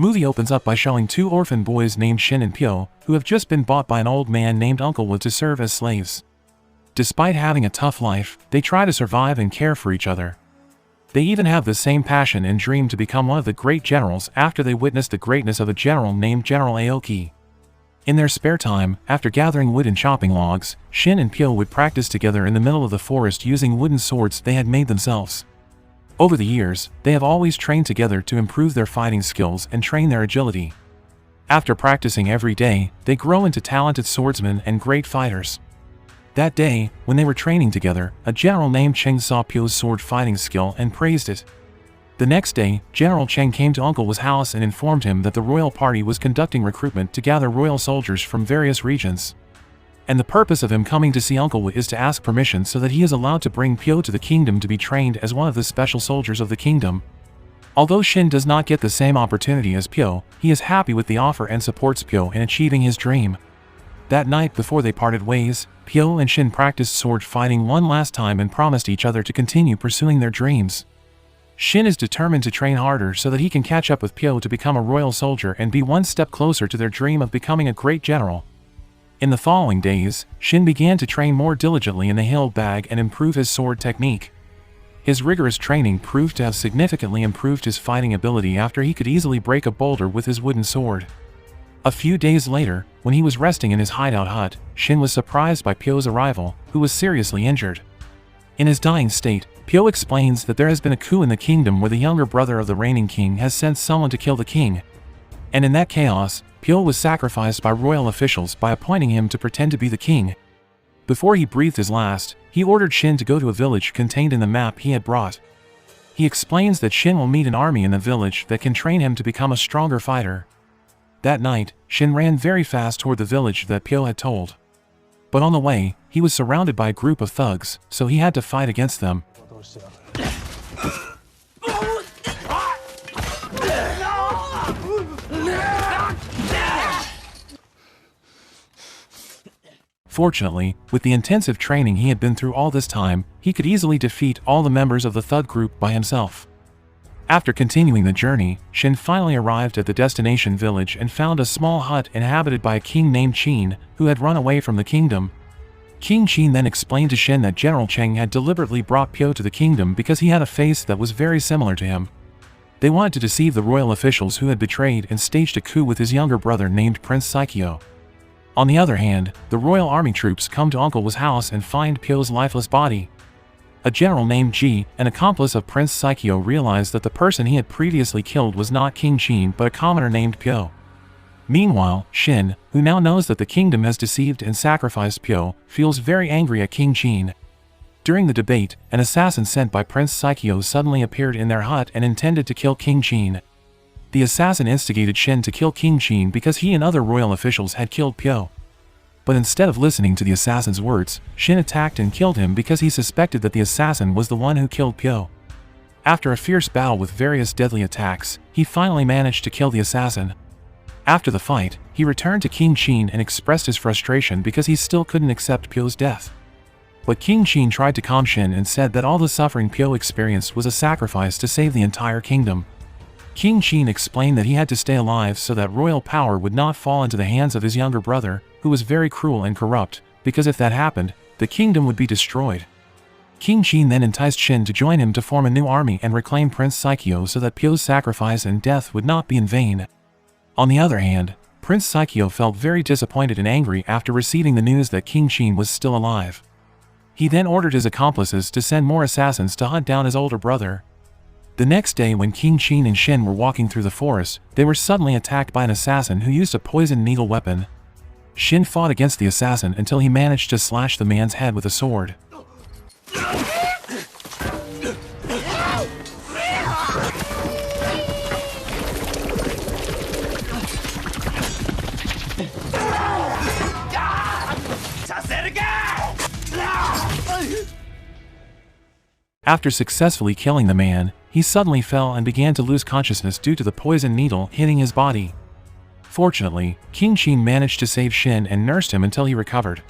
Movie opens up by showing two orphan boys named Shin and Pyo, who have just been bought by an old man named Uncle Wood to serve as slaves. Despite having a tough life, they try to survive and care for each other. They even have the same passion and dream to become one of the great generals after they witness the greatness of a general named General Aoki. In their spare time, after gathering wood and chopping logs, Shin and Pyo would practice together in the middle of the forest using wooden swords they had made themselves. Over the years, they have always trained together to improve their fighting skills and train their agility. After practicing every day, they grow into talented swordsmen and great fighters. That day, when they were training together, a general named Cheng saw Pyo's sword fighting skill and praised it. The next day, General Cheng came to Uncle Wood's house and informed him that the royal party was conducting recruitment to gather royal soldiers from various regions. And the purpose of him coming to see Uncle Wood is to ask permission so that he is allowed to bring Pyo to the kingdom to be trained as one of the special soldiers of the kingdom. Although Shin does not get the same opportunity as Pyo, he is happy with the offer and supports Pyo in achieving his dream. That night before they parted ways, Pyo and Shin practiced sword fighting one last time and promised each other to continue pursuing their dreams. Shin is determined to train harder so that he can catch up with Pyo to become a royal soldier and be one step closer to their dream of becoming a great general. In the following days, Shin began to train more diligently in the hill bag and improve his sword technique. His rigorous training proved to have significantly improved his fighting ability after he could easily break a boulder with his wooden sword. A few days later, when he was resting in his hideout hut, Shin was surprised by Pyo's arrival, who was seriously injured. In his dying state, Pyo explains that there has been a coup in the kingdom where the younger brother of the reigning king has sent someone to kill the king. And in that chaos, Pyo was sacrificed by royal officials by appointing him to pretend to be the king. Before he breathed his last, he ordered Shin to go to a village contained in the map he had brought. He explains that Shin will meet an army in the village that can train him to become a stronger fighter. That night, Shin ran very fast toward the village that Pyo had told. But on the way, he was surrounded by a group of thugs, so he had to fight against them. Fortunately, with the intensive training he had been through all this time, he could easily defeat all the members of the thug group by himself. After continuing the journey, Shin finally arrived at the destination village and found a small hut inhabited by a king named Qin, who had run away from the kingdom. King Qin then explained to Shin that General Cheng had deliberately brought Pyo to the kingdom because he had a face that was very similar to him. They wanted to deceive the royal officials who had betrayed and staged a coup with his younger brother named Prince Saikyo. On the other hand, the royal army troops come to Uncle Wood's house and find Pyo's lifeless body. A general named Ji, an accomplice of Prince Saikyo, realized that the person he had previously killed was not King Qin but a commoner named Pyo. Meanwhile, Shin, who now knows that the kingdom has deceived and sacrificed Pyo, feels very angry at King Qin. During the debate, an assassin sent by Prince Saikyo suddenly appeared in their hut and intended to kill King Qin. The assassin instigated Shin to kill King Qin because he and other royal officials had killed Pyo. But instead of listening to the assassin's words, Shin attacked and killed him because he suspected that the assassin was the one who killed Pyo. After a fierce battle with various deadly attacks, he finally managed to kill the assassin. After the fight, he returned to King Qin and expressed his frustration because he still couldn't accept Pyo's death. But King Qin tried to calm Shin and said that all the suffering Pyo experienced was a sacrifice to save the entire kingdom. King Qin explained that he had to stay alive so that royal power would not fall into the hands of his younger brother, who was very cruel and corrupt, because if that happened, the kingdom would be destroyed. King Qin then enticed Shin to join him to form a new army and reclaim Prince Saikyo so that Pyo's sacrifice and death would not be in vain. On the other hand, Prince Saikyo felt very disappointed and angry after receiving the news that King Qin was still alive. He then ordered his accomplices to send more assassins to hunt down his older brother. The next day, when King Qin and Shin were walking through the forest, they were suddenly attacked by an assassin who used a poison needle weapon. Shin fought against the assassin until he managed to slash the man's head with a sword. After successfully killing the man, he suddenly fell and began to lose consciousness due to the poison needle hitting his body. Fortunately, King Qin managed to save Shin and nursed him until he recovered.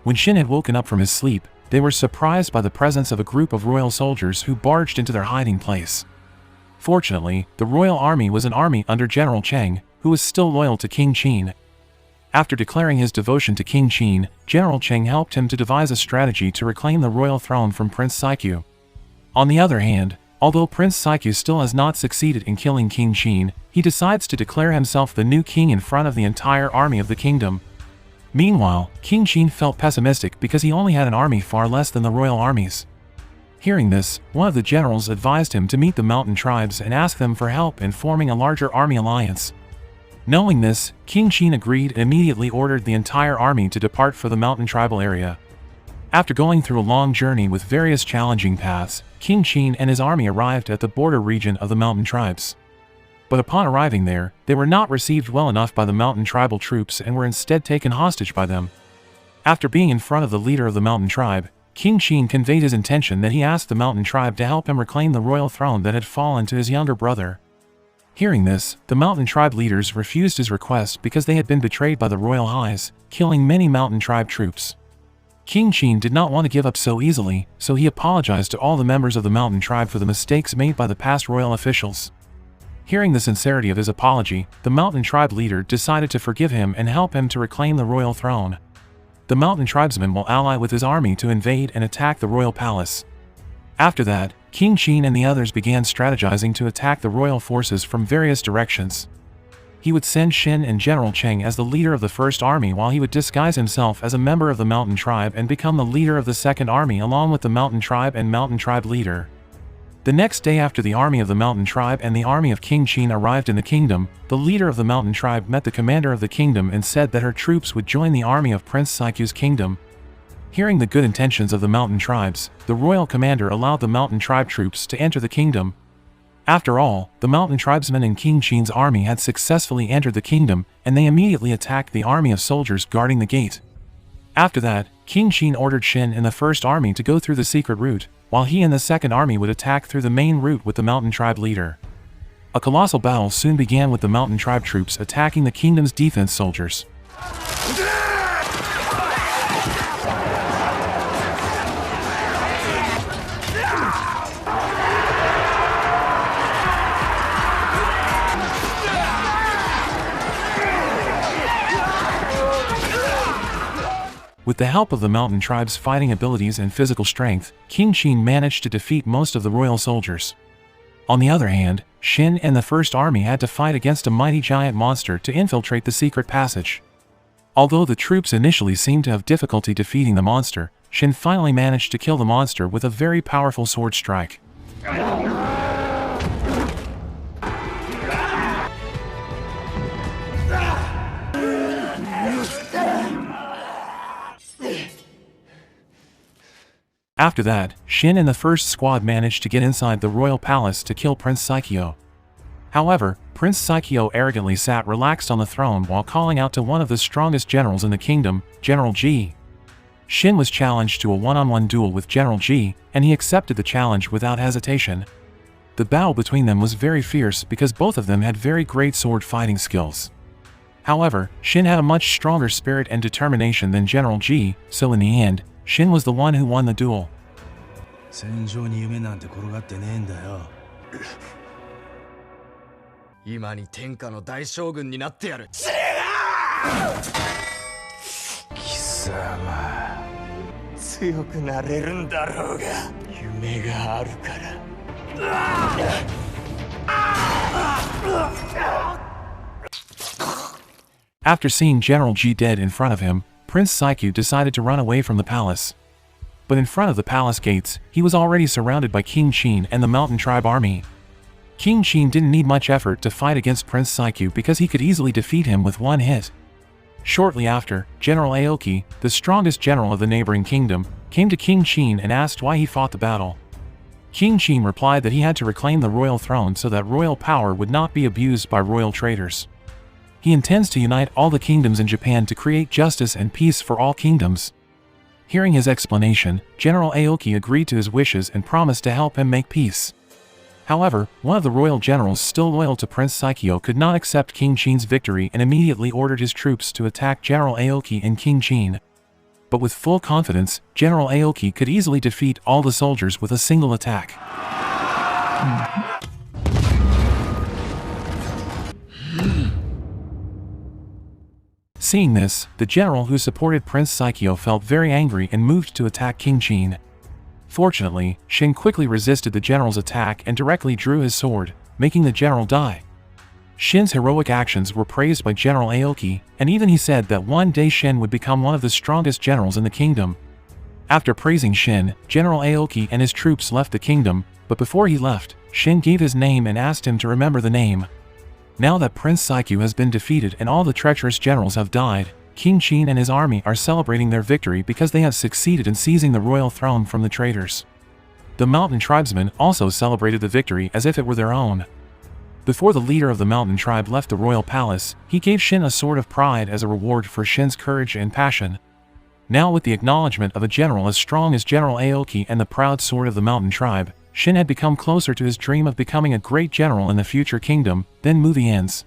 When Shin had woken up from his sleep, they were surprised by the presence of a group of royal soldiers who barged into their hiding place. Fortunately, the royal army was an army under General Cheng, who was still loyal to King Qin. After declaring his devotion to King Qin, General Cheng helped him to devise a strategy to reclaim the royal throne from Prince Saiqiu. On the other hand, although Prince Saiqiu still has not succeeded in killing King Qin, he decides to declare himself the new king in front of the entire army of the kingdom. Meanwhile, King Qin felt pessimistic because he only had an army far less than the royal armies. Hearing this, one of the generals advised him to meet the mountain tribes and ask them for help in forming a larger army alliance. Knowing this, King Qin agreed and immediately ordered the entire army to depart for the mountain tribal area. After going through a long journey with various challenging paths, King Qin and his army arrived at the border region of the mountain tribes. But upon arriving there, they were not received well enough by the mountain tribal troops and were instead taken hostage by them. After being in front of the leader of the mountain tribe, King Qin conveyed his intention that he asked the mountain tribe to help him reclaim the royal throne that had fallen to his younger brother. Hearing this, the mountain tribe leaders refused his request because they had been betrayed by the royal highs, killing many mountain tribe troops. King Qin did not want to give up so easily, so he apologized to all the members of the mountain tribe for the mistakes made by the past royal officials. Hearing the sincerity of his apology, the mountain tribe leader decided to forgive him and help him to reclaim the royal throne. The mountain tribesman will ally with his army to invade and attack the royal palace. After that, King Qin and the others began strategizing to attack the royal forces from various directions. He would send Shin and General Cheng as the leader of the first army while he would disguise himself as a member of the mountain tribe and become the leader of the second army along with the mountain tribe and mountain tribe leader. The next day after the army of the mountain tribe and the army of King Qin arrived in the kingdom, the leader of the mountain tribe met the commander of the kingdom and said that her troops would join the army of Prince Saiqiu's kingdom. Hearing the good intentions of the mountain tribes, the royal commander allowed the mountain tribe troops to enter the kingdom. After all, the mountain tribesmen in King Qin's army had successfully entered the kingdom, and they immediately attacked the army of soldiers guarding the gate. After that, King Qin ordered Shin and the first army to go through the secret route, while he and the second army would attack through the main route with the mountain tribe leader. A colossal battle soon began with the mountain tribe troops attacking the kingdom's defense soldiers. With the help of the mountain tribe's fighting abilities and physical strength, King Qin managed to defeat most of the royal soldiers. On the other hand, Shin and the first army had to fight against a mighty giant monster to infiltrate the secret passage. Although the troops initially seemed to have difficulty defeating the monster, Shin finally managed to kill the monster with a very powerful sword strike. After that, Shin and the first squad managed to get inside the royal palace to kill Prince Saiqiu. However, Prince Saiqiu arrogantly sat relaxed on the throne while calling out to one of the strongest generals in the kingdom, General Ji. Shin was challenged to a one-on-one duel with General Ji, and he accepted the challenge without hesitation. The battle between them was very fierce because both of them had very great sword fighting skills. However, Shin had a much stronger spirit and determination than General Ji, so in the end, Shin was the one who won the duel. After seeing General Ji dead in front of him, Prince Saiqiu decided to run away from the palace. But in front of the palace gates, he was already surrounded by King Qin and the mountain tribe army. King Qin didn't need much effort to fight against Prince Saiqiu because he could easily defeat him with one hit. Shortly after, General Aoki, the strongest general of the neighboring kingdom, came to King Qin and asked why he fought the battle. King Qin replied that he had to reclaim the royal throne so that royal power would not be abused by royal traitors. He intends to unite all the kingdoms in Japan to create justice and peace for all kingdoms. Hearing his explanation, General Aoki agreed to his wishes and promised to help him make peace. However, one of the royal generals still loyal to Prince Saiqiu could not accept King Qin's victory and immediately ordered his troops to attack General Aoki and King Qin. But with full confidence, General Aoki could easily defeat all the soldiers with a single attack. Seeing this, the general who supported Prince Saikyo felt very angry and moved to attack King Shin. Fortunately, Shin quickly resisted the general's attack and directly drew his sword, making the general die. Shin's heroic actions were praised by General Aoki, and even he said that one day Shin would become one of the strongest generals in the kingdom. After praising Shin, General Aoki and his troops left the kingdom, but before he left, Shin gave his name and asked him to remember the name. Now that Prince Saikyo has been defeated and all the treacherous generals have died, King Shin and his army are celebrating their victory because they have succeeded in seizing the royal throne from the traitors. The mountain tribesmen also celebrated the victory as if it were their own. Before the leader of the mountain tribe left the royal palace, he gave Shin a sword of pride as a reward for Shin's courage and passion. Now with the acknowledgement of a general as strong as General Aoki and the proud sword of the mountain tribe, Shin had become closer to his dream of becoming a great general in the future kingdom. Then movie ends.